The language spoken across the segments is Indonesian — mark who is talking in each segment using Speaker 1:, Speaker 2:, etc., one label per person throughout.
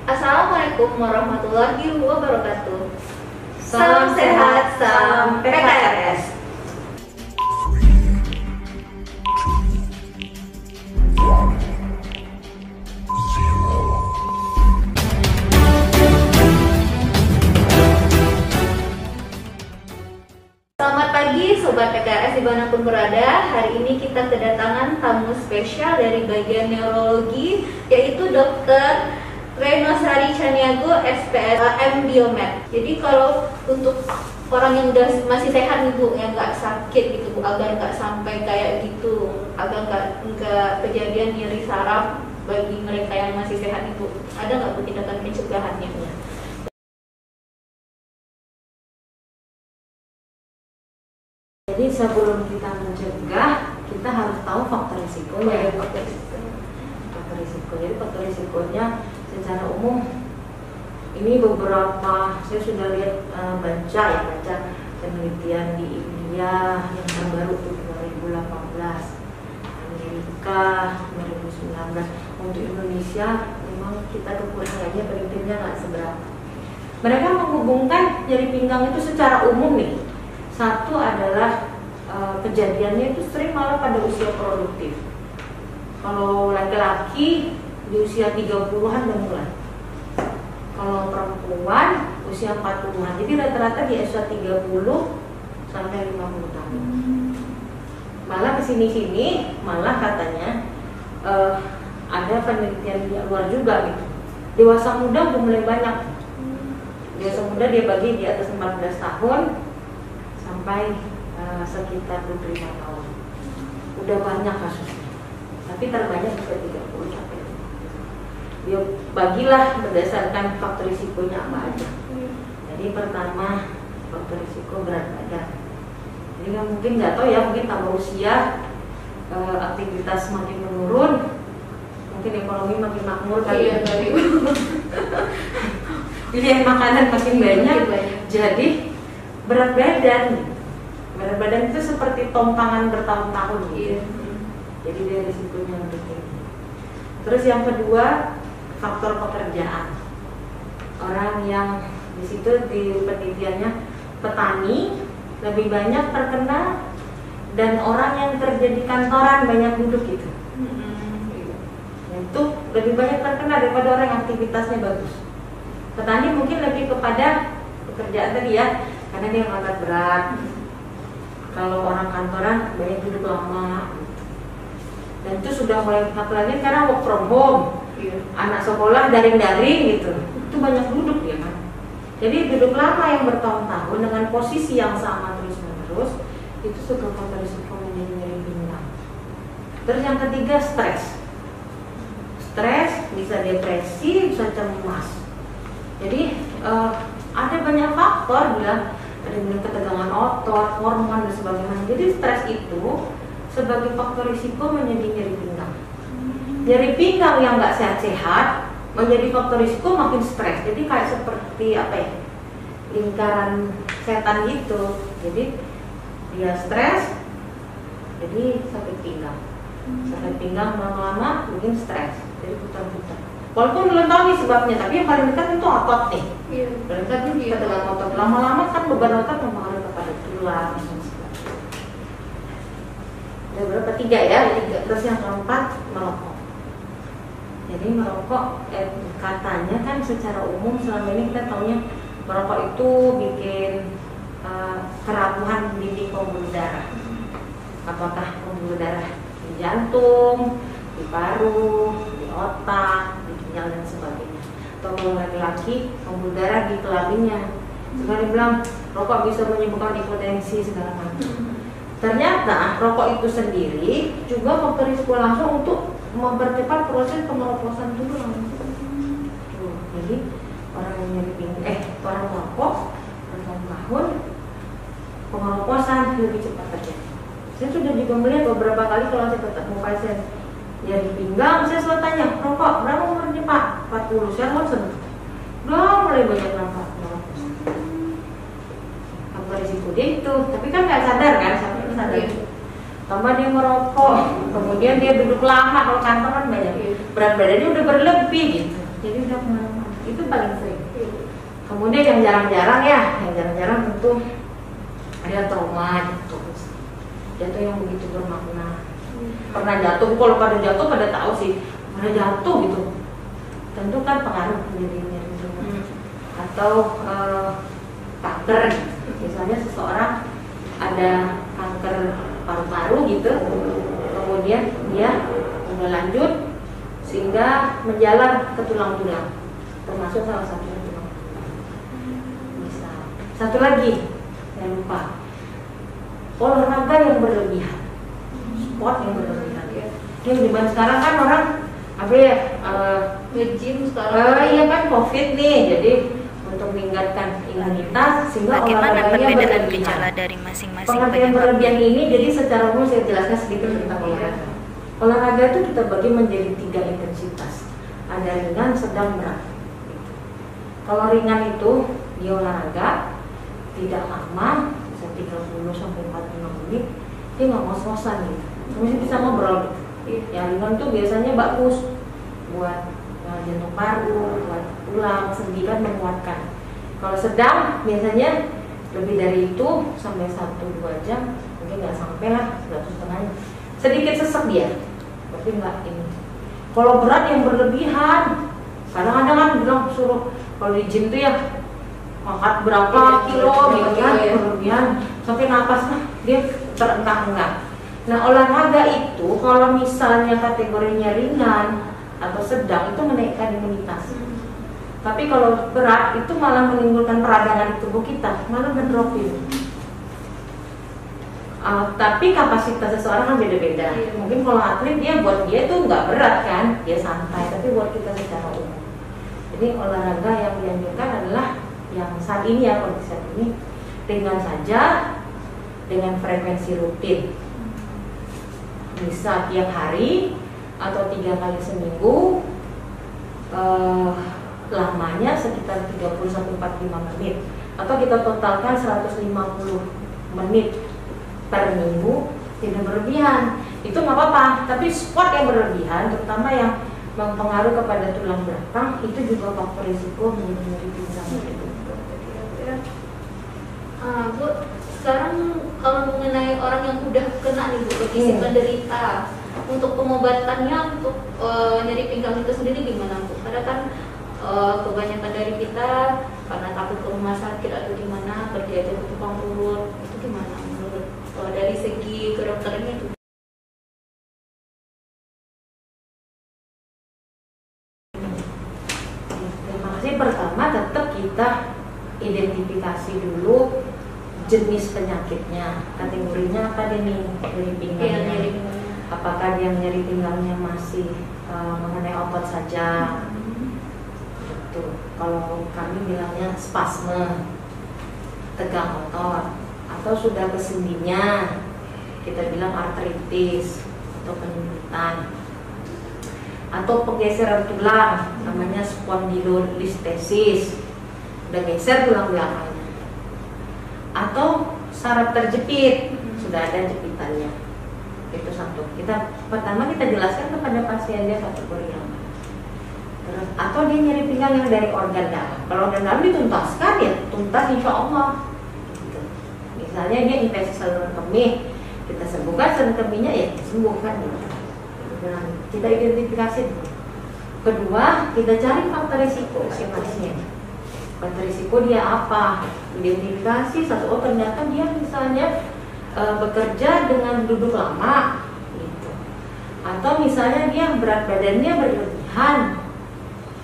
Speaker 1: Assalamualaikum warahmatullahi wabarakatuh.
Speaker 2: Salam sehat, salam PKRS.
Speaker 1: Selamat pagi Sobat PKRS dimanapun berada. Hari ini kita kedatangan tamu spesial dari bagian neurologi, yaitu Dr. Renosari Caniago, SPS M Biomed. Jadi kalau untuk orang yang udah masih sehat nih Bu, yang nggak sakit gitu Bu, agar nggak sampai kayak gitu, agar nggak kejadian nyeri saraf bagi mereka yang masih sehat nih Bu, ada nggak Bu tindakan pencegahannya?
Speaker 2: Jadi sebelum kita mencegah, kita harus tahu faktor risikonya. Faktor risiko. Jadi faktor risikonya secara umum ini beberapa saya sudah lihat baca penelitian di India yang terbaru tuh 2018, Amerika 2019. Untuk Indonesia memang kita kekurangannya penelitiannya nggak seberapa. Mereka menghubungkan nyeri pinggang itu secara umum nih. Satu adalah kejadiannya itu sering malah pada usia produktif. Kalau laki-laki di usia 30-an udah mulai. Kalau perempuan usia 40-an. Jadi rata-rata di usia 30 sampai 50 tahun. Malah kesini-sini malah katanya ada penelitian di luar juga gitu. Dewasa muda udah mulai banyak. Dewasa muda dia bagi di atas 14 tahun sampai sekitar 25 tahun. Udah banyak kasusnya. Tapi terbanyak juga 30 sampai 50. Dia bagilah berdasarkan faktor risikonya apa aja. Jadi pertama faktor risiko berat badan. Jadi mungkin nggak tahu ya, mungkin tambah usia, aktivitas makin menurun, mungkin ekonomi makin makmur kali ya. Pilihan makanan makin banyak. Jadi berat badan. Berat badan itu seperti tongkangan bertahun-tahun gitu. Jadi dia risikonya lebih tinggi. Terus yang kedua, faktor pekerjaan. Orang yang di situ di penelitiannya petani lebih banyak terkena, dan orang yang kerja di kantoran banyak duduk gitu. Itu lebih banyak terkena daripada orang yang aktivitasnya bagus. Petani mungkin lebih kepada pekerjaan tadi ya, karena dia ngangkat berat. Kalau orang kantoran banyak duduk lama. Dan itu sudah mulai, apalagi sekarang work from home, anak sekolah daring-daring gitu, itu banyak duduk ya kan. Jadi duduk lama yang bertahun-tahun dengan posisi yang sama terus-menerus, itu sudah faktor risiko menjadi nyeri pinggang. Terus yang ketiga, stres. Stres bisa depresi, bisa cemas. Jadi ada banyak faktor bilang, ada yang ketegangan otot, hormon dan sebagainya. Jadi stres itu sebagai faktor risiko menjadi nyeri pinggang. Nyeri pinggang yang nggak sehat-sehat menjadi faktor risiko makin stres. Jadi kayak seperti apa ya, lingkaran setan gitu. Jadi dia stres, jadi sakit pinggang. Sakit pinggang lama-lama bikin stres. Jadi putar-putar. Walaupun belum tahu nih sebabnya, tapi yang paling dekat itu otot nih. Paling dekat itu ketegangan otot. Lama-lama kan beban otot mempengaruhi kepada tulang. Ada berapa? 3 ya? 3. Terus yang keempat, merokok. Jadi merokok, katanya kan secara umum selama ini kita taunya merokok itu bikin kerapuhan dinding pembuluh darah. Apakah pembuluh darah di jantung, di paru, di otak, di ginjal dan sebagainya. Atau kalau laki-laki, pembuluh darah di kelaminnya. Sekarang bilang rokok bisa menyebabkan impotensi segala macam. Ternyata rokok itu sendiri juga faktor risiko langsung untuk mempercepat proses kemeroposan tulang. Jadi orang yang nyeri pinggang, orang merokok bertahun-tahun, kemeroposan lebih cepat terjadi. Saya sudah juga melihat beberapa kali kalau saya ketemu pasien nyeri pinggang, saya selalu tanya, rokok berapa umurnya Pak? 40. Saya langsung udah mulai banyak nampak kemeroposan. Faktor risiko dia itu, tapi kan nggak sadar kan, sampai sadar. Tambah dia merokok, kemudian dia duduk lama, kalau kantor kan banyak, berat badannya udah berlebih gitu, jadi udah kemana-mana. itu paling sering. Kemudian yang jarang-jarang ya, yang jarang-jarang tentu ada trauma jatuh yang begitu bermakna. Pernah jatuh, kalau pada jatuh pada tahu sih, pada jatuh gitu, tentu kan pengaruh dirinya gitu. Atau kanker, misalnya seseorang ada kanker paru-paru gitu, kemudian dia udah lanjut sehingga menjalar ke tulang-tulang, termasuk salah satunya tulang. Bisa. Satu lagi, jangan lupa, olahraga yang berlebihan, sport yang berlebihan. Yang dimana sekarang kan orang apa ya,
Speaker 1: nge-gym sekarang.
Speaker 2: Iya kan COVID nih, jadi untuk meningkatkan imunitas sehingga
Speaker 3: Bagaimana
Speaker 2: olahraganya
Speaker 3: perbedaan
Speaker 2: berlebihan.
Speaker 3: gejala dari masing-masing
Speaker 2: Pengertian
Speaker 3: penyebab?
Speaker 2: berlebihan ini, jadi secara umum saya jelaskan sedikit tentang olahraga. Olahraga itu kita bagi menjadi 3 intensitas. Ada ringan, sedang, berat. Kalau ringan itu di olahraga tidak lama, bisa 30 sampai 45 menit, dia nggak ngos-ngosan gitu. Mesti bisa ngobrol. Yang ringan itu biasanya bagus buat jantung paru, buat tulang, sendi kan menguatkan. Kalau sedang biasanya lebih dari itu sampai 1-2 jam, mungkin nggak sampai lah 1,5 jam. Sedikit sesek dia, tapi nggak ini. Kalau berat yang berlebihan, kadang-kadang kan bilang suruh kalau di gym tuh ya angkat berapa kilo gitu kan, berlebihan sampai napasnya dia terengah-engah. Nah olahraga itu kalau misalnya kategorinya ringan atau sedang itu menaikkan imunitas. Tapi kalau berat itu malah menimbulkan peradangan di tubuh kita, malah ngedropin. Tapi kapasitas seseorang kan beda-beda. Mungkin kalau atlet buat dia itu nggak berat kan, dia santai. Tapi buat kita secara umum. Jadi olahraga yang dianjurkan adalah yang saat ini ya, kondisi saat ini ringan saja dengan frekuensi rutin. Bisa tiap hari atau 3 kali seminggu. Lamanya sekitar 30-45 menit, atau kita totalkan 150 menit per minggu. Tidak berlebihan, itu nggak apa-apa. Tapi sport yang berlebihan, terutama yang mempengaruhi kepada tulang belakang, itu juga faktor risiko menjadi pinggang itu.
Speaker 1: Bu, sekarang kalau mengenai orang yang udah kena nih Bu, kondisi penderita, untuk pengobatannya untuk nyeri pinggang itu sendiri gimana Bu? Karena kan kebanyakan dari kita karena takut ke rumah sakit atau gimana, pergi aja ke tukang urut, itu gimana menurut dari segi kedokterannya itu?
Speaker 2: Terima kasih. Pertama tetap kita identifikasi dulu jenis penyakitnya, kategorinya apa dia nih, nyeri pinggangnya. Apakah dia nyeri pinggangnya masih mengenai otot saja? Kalau kami bilangnya spasme, tegang otot, atau sudah ke sendinya, kita bilang artritis atau penyempitan, atau penggeseran tulang, namanya spondylolistesis, udah geser tulang belakangnya, atau saraf terjepit, sudah ada jepitannya. Itu satu. Pertama kita jelaskan kepada pasien dia kategori yang terus, atau dia nyeri pinggang yang dari organ dalam. Kalau organ dalam dituntaskan ya tuntas insya Allah. Gitu. Misalnya dia infeksi saluran kemih, kita sembuhkan saluran kemihnya ya disembuhkan. Gitu. Kita identifikasi dulu. Kedua, kita cari faktor risiko si pasien. Faktor risiko dia apa? Identifikasi satu, ternyata dia misalnya bekerja dengan duduk lama, gitu. Atau misalnya dia berat badannya berlebihan,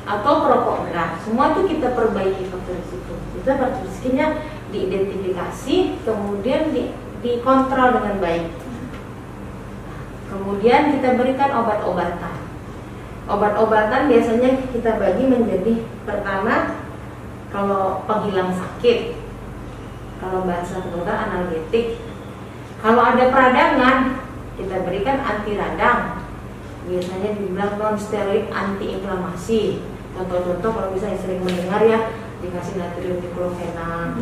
Speaker 2: atau perokok berat. Semua itu kita perbaiki faktor risiko. Kita faktor risikonya diidentifikasi, kemudian dikontrol dengan baik. Kemudian kita berikan obat-obatan. Obat-obatan biasanya kita bagi menjadi, pertama kalau penghilang sakit, kalau bahasa kedokteran analgetik. Kalau ada peradangan, kita berikan anti radang. Biasanya dibilang non steroid anti inflamasi. Contoh-contoh kalau misalnya sering mendengar ya, dikasih natrium diklofenak.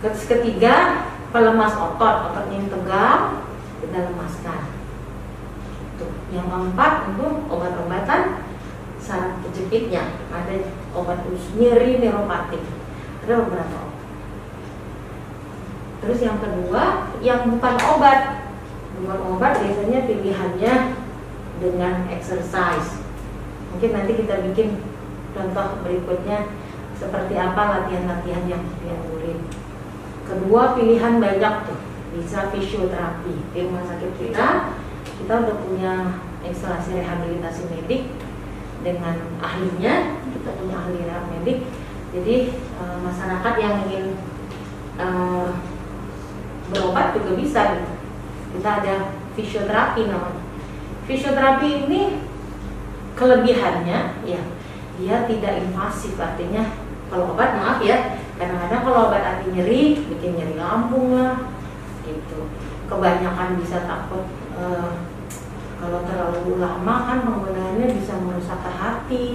Speaker 2: Ketiga, pelemas otot, ototnya yang tegang kita lemaskan. Yang keempat untuk obat-obatan saraf terjepit terjepitnya, ada obat khusus nyeri neuropatik, ada beberapa obat. Terus yang kedua, yang bukan obat biasanya pilihannya dengan exercise. Mungkin nanti kita bikin contoh berikutnya seperti apa latihan-latihan yang dianjurin. Kedua, pilihan banyak tuh, bisa fisioterapi. Di rumah sakit kita udah punya instalasi rehabilitasi medik dengan ahlinya, kita punya ahli rehab medik. Jadi masyarakat yang ingin berobat juga bisa gitu. Kita ada fisioterapi namanya. Fisioterapi ini kelebihannya ya, dia tidak invasif, artinya kalau obat, maaf ya, kadang-kadang kalau obat anti nyeri bikin nyeri lambung lah gitu. Kebanyakan bisa takut kalau terlalu lama kan penggunaannya bisa merusak ke hati,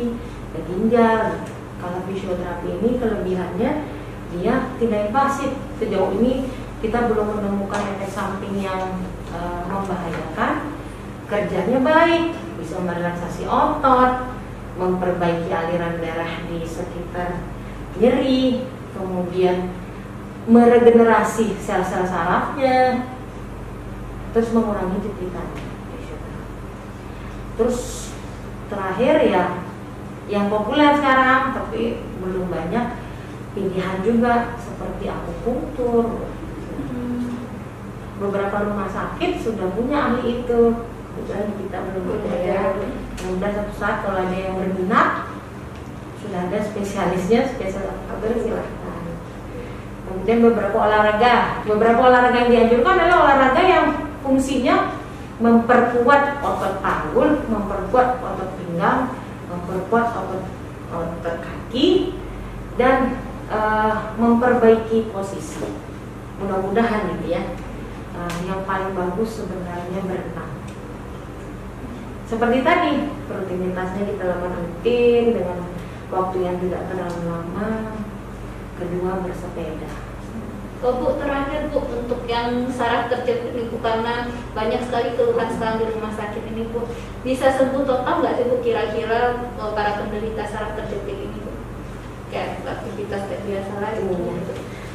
Speaker 2: ke ginjal. Kalau fisioterapi ini kelebihannya dia tidak invasif. Sejauh ini kita belum menemukan efek samping yang membahayakan. Kerjanya baik, bisa merelaksasi otot, memperbaiki aliran darah di sekitar nyeri, kemudian meregenerasi sel-sel sarafnya, terus mengurangi jepitan. Terus terakhir ya, yang populer sekarang tapi belum banyak pilihan juga seperti akupunktur. Beberapa rumah sakit sudah punya ahli itu, kebetulan kita belum punya ya. Mudah suatu saat kalau ada yang berminat, sudah ada spesialisnya, spesialis apa silahkan. Kemudian beberapa olahraga yang dianjurkan adalah olahraga yang fungsinya memperkuat otot panggul, memperkuat otot pinggang, memperkuat otot kaki, dan memperbaiki posisi. Mudah-mudahan gitu ya. Yang paling bagus sebenarnya berenang. Seperti tadi, rutinitasnya kita lakukan rutin dengan waktu yang tidak terlalu lama. Kedua, bersepeda.
Speaker 1: Bu, terakhir Bu, untuk yang saraf terjepit ini Bu, karena banyak sekali keluhan sekarang di rumah sakit ini Bu, bisa sembuh total nggak sih Bu kira-kira para penderita saraf terjepit ini Bu? Kayak aktivitas kayak biasa lagi gitu.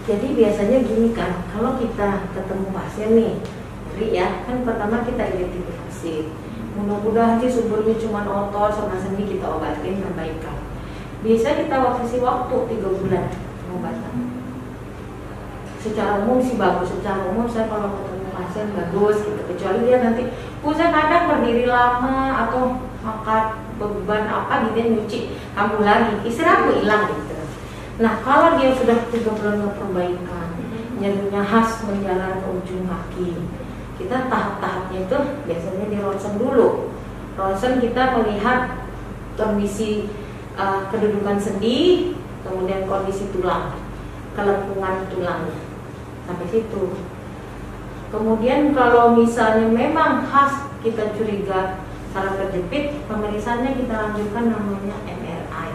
Speaker 2: Jadi biasanya gini kan, kalau kita ketemu pasien nih, ya kan pertama kita identifikasi. Mudah-mudahan sih sumbernya cuma otot sama sendi, kita obatin perbaikan. Biasa kita kasih waktu 3 bulan pengobatan. Secara umum sih bagus, secara umum saya kalau ketemu pasien bagus gitu. Kecuali dia nanti, saya kadang berdiri lama atau angkat beban apa gitu, nyuci kambuh lagi, istirahat hilang gitu. Nah kalau dia sudah 3 bulan perbaikan, nyerinya khas menjalar ke ujung kaki, kita tahap-tahapnya itu biasanya di ronsen dulu. Ronsen kita melihat kondisi kedudukan sendi, kemudian kondisi tulang, kelempungan tulangnya, sampai situ. Kemudian kalau misalnya memang khas kita curiga saraf terjepit, pemeriksaannya kita lanjutkan namanya MRI,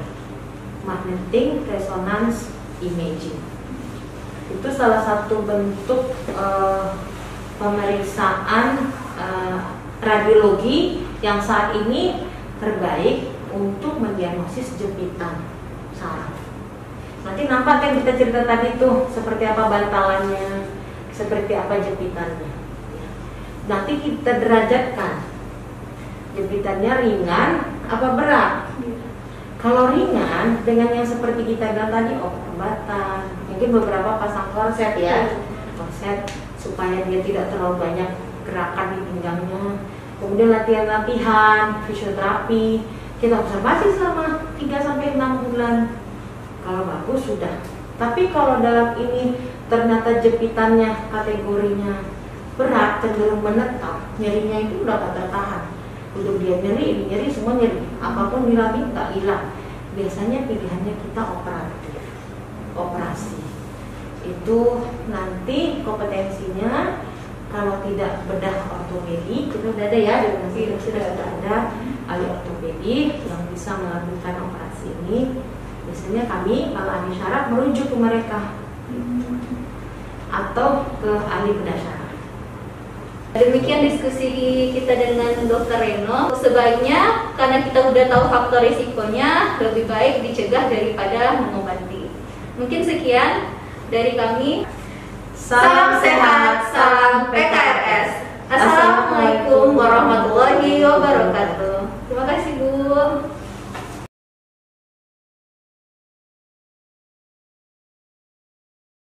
Speaker 2: magnetic resonance imaging. Itu salah satu bentuk pemeriksaan radiologi yang saat ini terbaik untuk mendiagnosis jepitan saraf. Nanti nampak kan kita cerita tadi tuh seperti apa bantalannya, seperti apa jepitannya. Nanti kita derajatkan, jepitannya ringan apa berat. Kalau ringan dengan yang seperti kita bilang tadi, obat-obatan, mungkin beberapa pasang korset ya, korset supaya dia tidak terlalu banyak gerakan di pinggangnya. Kemudian latihan-latihan, fisioterapi, kita observasi selama 3-6 bulan. Kalau bagus sudah. Tapi kalau dalam ini ternyata jepitannya kategorinya berat, cenderung menetap, nyerinya itu udah tak tertahan. Untuk dia nyeri, ini nyeri, semua nyeri. Apapun dilami tak hilang. Biasanya pilihannya kita operasi. Itu nanti kompetensinya kalau tidak bedah ortopedi, kita udah ada ya, sudah ada ahli ortopedi yang bisa melakukan operasi ini. Biasanya kami kalau ahli syaraf merujuk ke mereka atau ke ahli bedah syaraf.
Speaker 1: Demikian diskusi kita dengan Dr. Reno. Sebaiknya karena kita udah tahu faktor risikonya, lebih baik dicegah daripada mengobati. Mungkin sekian dari kami. Salam sehat, salam PKRS. Assalamualaikum warahmatullahi wabarakatuh.